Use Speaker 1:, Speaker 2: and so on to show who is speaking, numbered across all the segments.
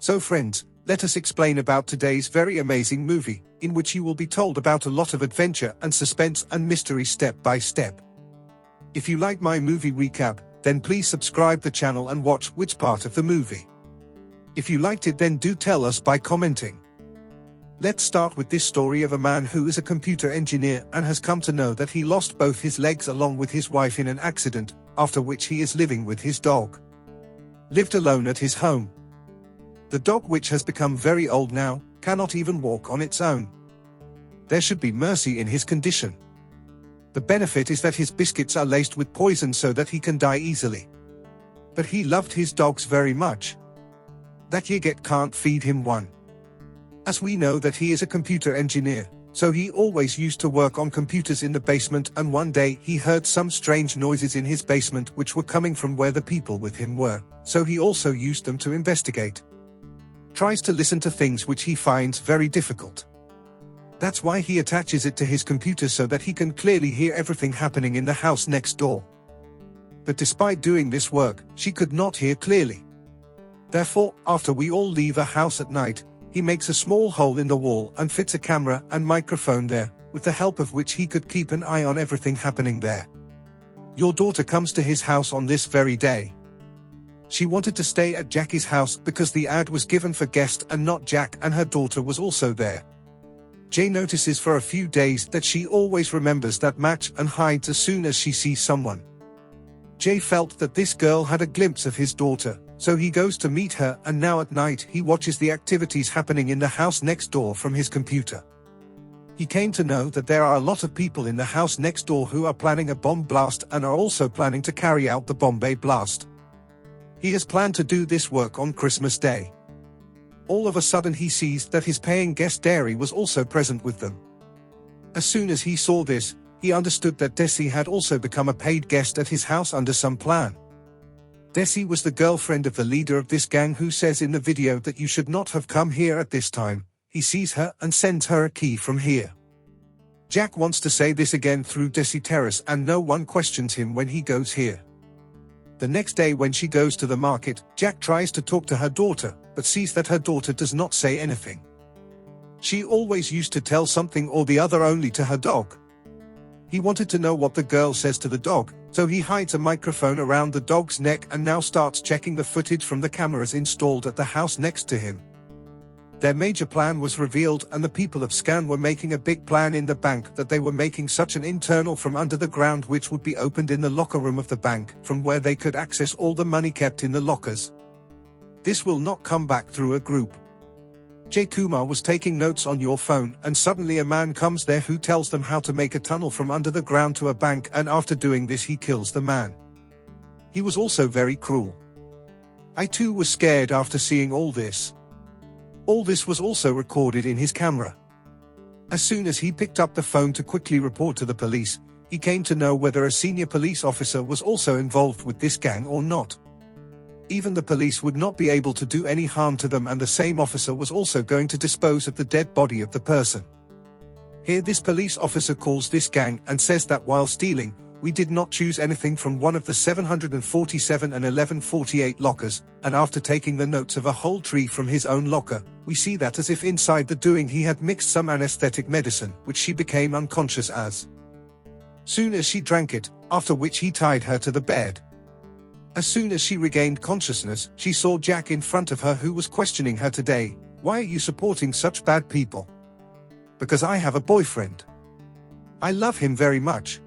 Speaker 1: So friends, let us explain about today's very amazing movie, in which you will be told about a lot of adventure and suspense and mystery step by step. If you like my movie recap, then please subscribe the channel and watch which part of the movie. If you liked it, then do tell us by commenting. Let's start with this story of a man who is a computer engineer and has come to know that he lost both his legs along with his wife in an accident, after which he is living with his dog. Lived alone at his home. The dog, which has become very old now, cannot even walk on its own. There should be mercy in his condition. The benefit is that his biscuits are laced with poison so that he can die easily. But he loved his dogs very much. That yet can't feed him one. As we know that he is a computer engineer, so he always used to work on computers in the basement, and one day he heard some strange noises in his basement which were coming from where the people with him were, so he also used them to investigate. Tries to listen to things which he finds very difficult. That's why he attaches it to his computer so that he can clearly hear everything happening in the house next door. But despite doing this work, she could not hear clearly. Therefore, after we all leave a house at night, he makes a small hole in the wall and fits a camera and microphone there, with the help of which he could keep an eye on everything happening there. Your daughter comes to his house on this very day. She wanted to stay at Jackie's house because the ad was given for guest and not Jack, and her daughter was also there. Jay notices for a few days that she always remembers that match and hides as soon as she sees someone. Jay felt that this girl had a glimpse of his daughter, so he goes to meet her, and now at night he watches the activities happening in the house next door from his computer. He came to know that there are a lot of people in the house next door who are planning a bomb blast and are also planning to carry out the Bombay blast. He has planned to do this work on Christmas Day. All of a sudden he sees that his paying guest Dairy was also present with them. As soon as he saw this, he understood that Desi had also become a paid guest at his house under some plan. Desi was the girlfriend of the leader of this gang who says in the video that you should not have come here at this time. He sees her and sends her a key from here. Jack wants to say this again through Desi Terrace, and no one questions him when he goes here. The next day when she goes to the market, Jack tries to talk to her daughter, but sees that her daughter does not say anything. She always used to tell something or the other only to her dog. He wanted to know what the girl says to the dog, so he hides a microphone around the dog's neck and now starts checking the footage from the cameras installed at the house next to him. Their major plan was revealed, and the people of Scan were making a big plan in the bank that they were making such an internal from under the ground which would be opened in the locker room of the bank, from where they could access all the money kept in the lockers. This will not come back through a group. Jay Kumar was taking notes on your phone, and suddenly a man comes there who tells them how to make a tunnel from under the ground to a bank, and after doing this he kills the man. He was also very cruel. I too was scared after seeing all this. All this was also recorded in his camera. As soon as he picked up the phone to quickly report to the police, he came to know whether a senior police officer was also involved with this gang or not. Even the police would not be able to do any harm to them, and the same officer was also going to dispose of the dead body of the person. Here this police officer calls this gang and says that while stealing, we did not choose anything from one of the 747 and 1148 lockers, and after taking the notes of a whole tree from his own locker, we see that as if inside the doing he had mixed some anesthetic medicine, which she became unconscious as soon as she drank it, after which he tied her to the bed. As soon as she regained consciousness, she saw Jack in front of her, who was questioning her today. Why are you supporting such bad people? Because I have a boyfriend. I love him very much.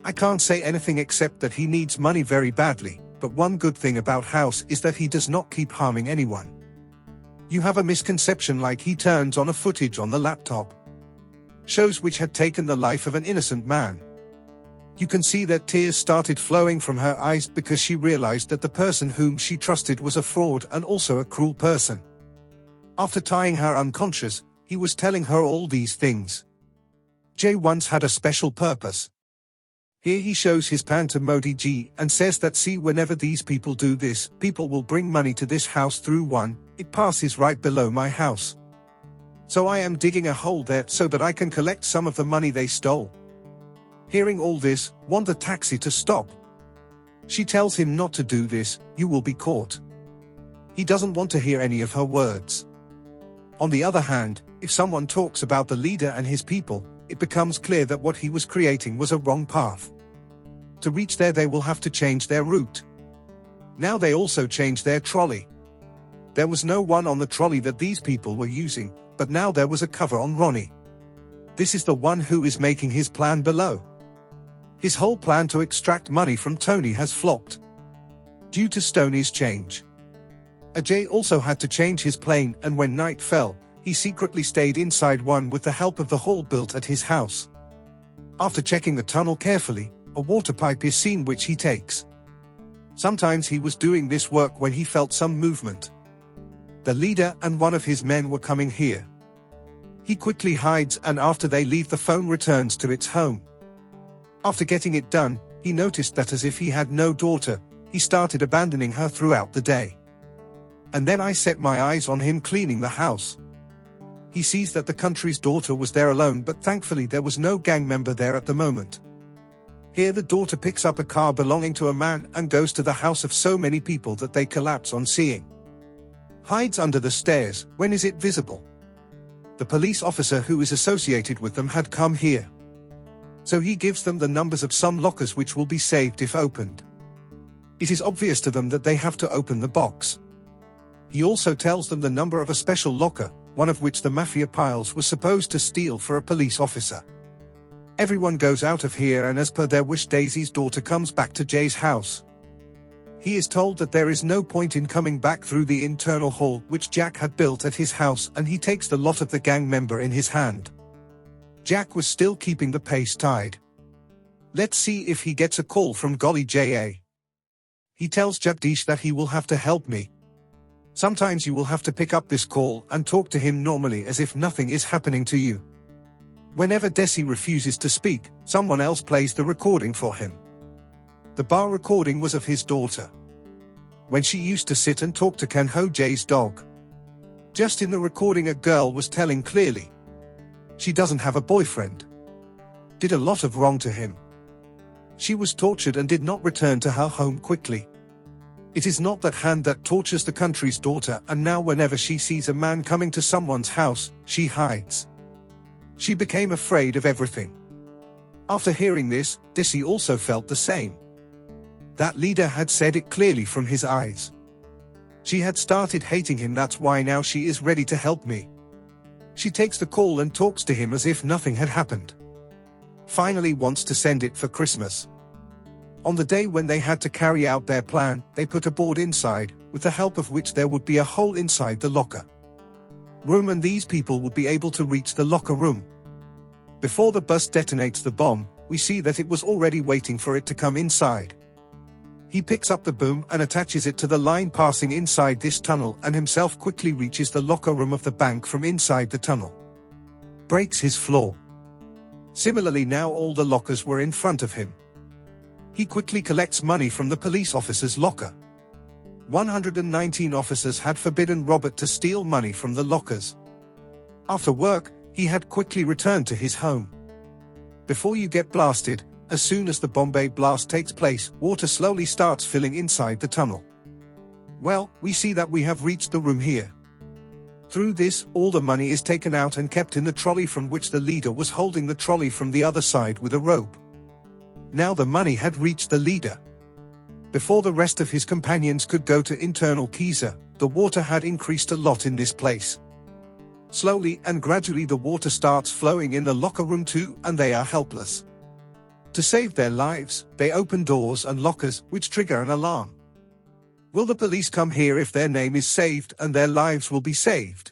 Speaker 1: I can't say anything except that he needs money very badly, but one good thing about House is that he does not keep harming anyone. You have a misconception like he turns on a footage on the laptop. Shows which had taken the life of an innocent man. You can see that tears started flowing from her eyes because she realized that the person whom she trusted was a fraud and also a cruel person. After tying her unconscious, he was telling her all these things. Jay once had a special purpose. Here he shows his plan to Modi ji and says that see, whenever these people do this, people will bring money to this house through one, it passes right below my house. So I am digging a hole there so that I can collect some of the money they stole. Hearing all this, want the taxi to stop. She tells him not to do this, you will be caught. He doesn't want to hear any of her words. On the other hand, if someone talks about the leader and his people, it becomes clear that what he was creating was a wrong path. To reach there they will have to change their route. Now they also change their trolley. There was no one on the trolley that these people were using, but now there was a cover on Ronnie. This is the one who is making his plan below. His whole plan to extract money from Tony has flopped. Due to Stoney's change. Ajay also had to change his plane, and when night fell, he secretly stayed inside one with the help of the hole built at his house. After checking the tunnel carefully, a water pipe is seen which he takes. Sometimes he was doing this work when he felt some movement. The leader and one of his men were coming here. He quickly hides, and after they leave the phone returns to its home. After getting it done, he noticed that as if he had no daughter, he started abandoning her throughout the day. And then I set my eyes on him cleaning the house. He sees that the country's daughter was there alone, but thankfully there was no gang member there at the moment. Here the daughter picks up a car belonging to a man and goes to the house of so many people that they collapse on seeing. Hides under the stairs. When is it visible? The police officer who is associated with them had come here. So he gives them the numbers of some lockers which will be saved if opened. It is obvious to them that they have to open the box. He also tells them the number of a special locker, one of which the mafia piles was supposed to steal for a police officer. Everyone goes out of here, and as per their wish, Daisy's daughter comes back to Jay's house. He is told that there is no point in coming back through the internal hall which Jack had built at his house, and he takes the lot of the gang member in his hand. Jack was still keeping the pace tied. Let's see if he gets a call from Golly J.A. He tells Jagdish that he will have to help me. Sometimes you will have to pick up this call and talk to him normally as if nothing is happening to you. Whenever Desi refuses to speak, someone else plays the recording for him. The bar recording was of his daughter. When she used to sit and talk to Kanho Jay's dog. Just in the recording a girl was telling clearly. She doesn't have a boyfriend. Did a lot of wrong to him. She was tortured and did not return to her home quickly. It is not that hand that tortures the country's daughter, and now whenever she sees a man coming to someone's house, she hides. She became afraid of everything. After hearing this, Desi also felt the same. That leader had said it clearly from his eyes. She had started hating him, that's why now she is ready to help me. She takes the call and talks to him as if nothing had happened. Finally wants to send it for Christmas. On the day when they had to carry out their plan, they put a board inside, with the help of which there would be a hole inside the locker room, and these people would be able to reach the locker room. Before the bus detonates the bomb, we see that it was already waiting for it to come inside. He picks up the boom and attaches it to the line passing inside this tunnel, and himself quickly reaches the locker room of the bank from inside the tunnel. Breaks his floor. Similarly, now all the lockers were in front of him. He quickly collects money from the police officer's locker. 119 officers had forbidden Robert to steal money from the lockers. After work, he had quickly returned to his home. Before you get blasted, as soon as the Bombay blast takes place, water slowly starts filling inside the tunnel. Well, we see that we have reached the room here. Through this, all the money is taken out and kept in the trolley, from which the leader was holding the trolley from the other side with a rope. Now the money had reached the leader. Before the rest of his companions could go to internal Kiza, the water had increased a lot in this place. Slowly and gradually the water starts flowing in the locker room too, and they are helpless. To save their lives, they open doors and lockers, which trigger an alarm. Will the police come here if their name is saved and their lives will be saved?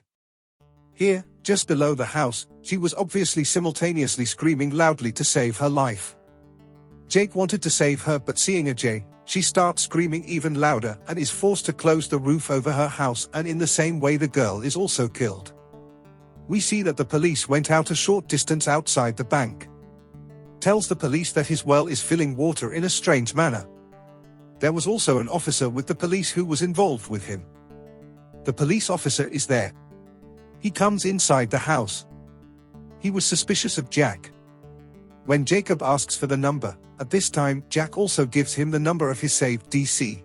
Speaker 1: Here, just below the house, she was obviously simultaneously screaming loudly to save her life. Jake wanted to save her, but seeing Ajay, she starts screaming even louder and is forced to close the roof over her house, and in the same way the girl is also killed. We see that the police went out a short distance outside the bank. Tells the police that his well is filling water in a strange manner. There was also an officer with the police who was involved with him. The police officer is there. He comes inside the house. He was suspicious of Jack. When Jacob asks for the number, at this time Jack also gives him the number of his saved DC.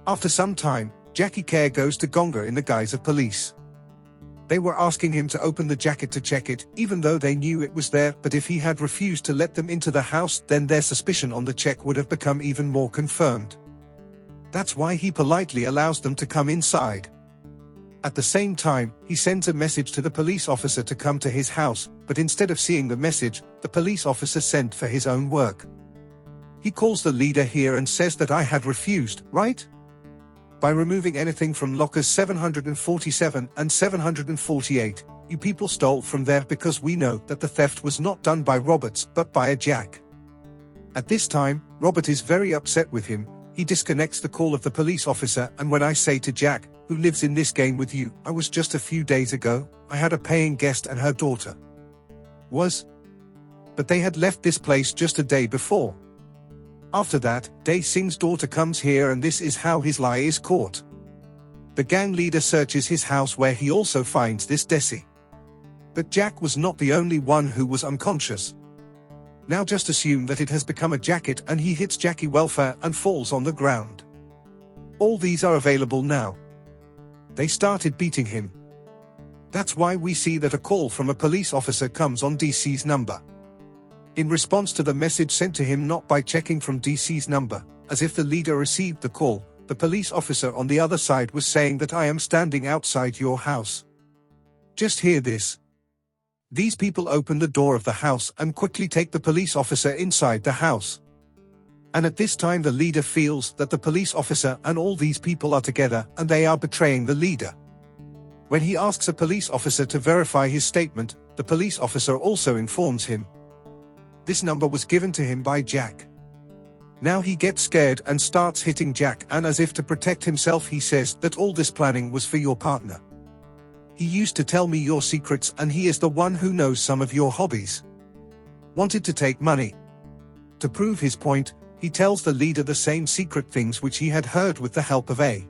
Speaker 1: After some time, Jackie Care goes to Gonga in the guise of police. They were asking him to open the jacket to check it, even though they knew it was there, but if he had refused to let them into the house, then their suspicion on the check would have become even more confirmed. That's why he politely allows them to come inside. At the same time, he sends a message to the police officer to come to his house, but instead of seeing the message, the police officer sent for his own work. He calls the leader here and says that I had refused, right? By removing anything from lockers 747 and 748, you people stole from there because we know that the theft was not done by Roberts but by a Jack. At this time, Robert is very upset with him. He disconnects the call of the police officer, and when I say to Jack, who lives in this game with you, I was just a few days ago, I had a paying guest and her daughter was. But they had left this place just a day before. After that, Day Singh's daughter comes here and this is how his lie is caught. The gang leader searches his house where he also finds this Desi. But Jack was not the only one who was unconscious. Now just assume that it has become a jacket and he hits Jackie welfare and falls on the ground. All these are available now. They started beating him. That's why we see that a call from a police officer comes on DC's number. In response to the message sent to him not by checking from DC's number, as if the leader received the call, the police officer on the other side was saying that I am standing outside your house. Just hear this. These people open the door of the house and quickly take the police officer inside the house. And at this time the leader feels that the police officer and all these people are together and they are betraying the leader. When he asks a police officer to verify his statement, the police officer also informs him. This number was given to him by Jack. Now he gets scared and starts hitting Jack, and as if to protect himself he says that all this planning was for your partner. He used to tell me your secrets and he is the one who knows some of your hobbies. Wanted to take money. To prove his point, he tells the leader the same secret things which he had heard with the help of a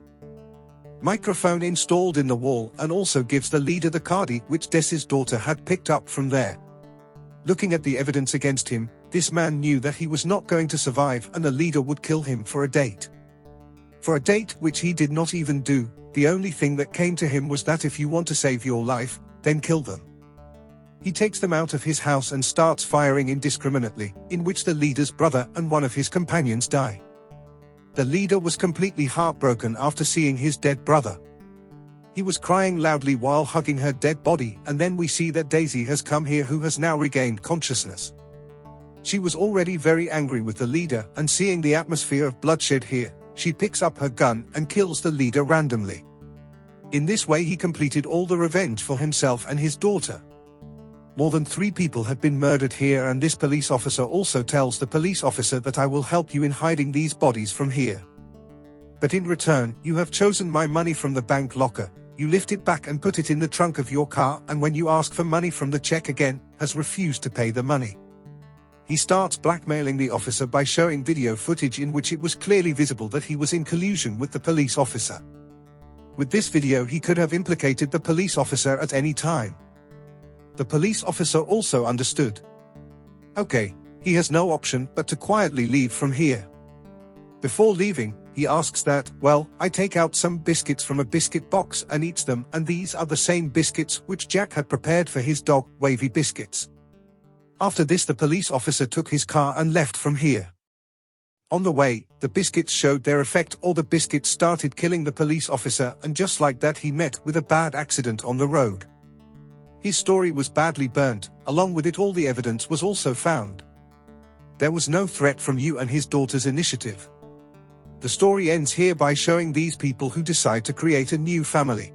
Speaker 1: microphone installed in the wall, and also gives the leader the cardi which Desi's daughter had picked up from there. Looking at the evidence against him, this man knew that he was not going to survive and the leader would kill him for a date. For a date which he did not even do. The only thing that came to him was that if you want to save your life, then kill them. He takes them out of his house and starts firing indiscriminately, in which the leader's brother and one of his companions die. The leader was completely heartbroken after seeing his dead brother. He was crying loudly while hugging her dead body, and then we see that Daisy has come here, who has now regained consciousness. She was already very angry with the leader, and seeing the atmosphere of bloodshed here, she picks up her gun and kills the leader randomly. In this way he completed all the revenge for himself and his daughter. More than 3 people have been murdered here, and this police officer also tells the police officer that I will help you in hiding these bodies from here. But in return, you have chosen my money from the bank locker, you lift it back and put it in the trunk of your car, and when you ask for money from the check again, has refused to pay the money. He starts blackmailing the officer by showing video footage in which it was clearly visible that he was in collusion with the police officer. With this video he could have implicated the police officer at any time. The police officer also understood. Okay, he has no option but to quietly leave from here. Before leaving, he asks that, well, I take out some biscuits from a biscuit box and eats them, and these are the same biscuits which Jack had prepared for his dog, Wavy Biscuits. After this the police officer took his car and left from here. On the way, the biscuits showed their effect, or the biscuits started killing the police officer, and just like that he met with a bad accident on the road. His story was badly burnt, along with it all the evidence was also found. There was no threat from you and his daughter's initiative. The story ends here by showing these people who decide to create a new family.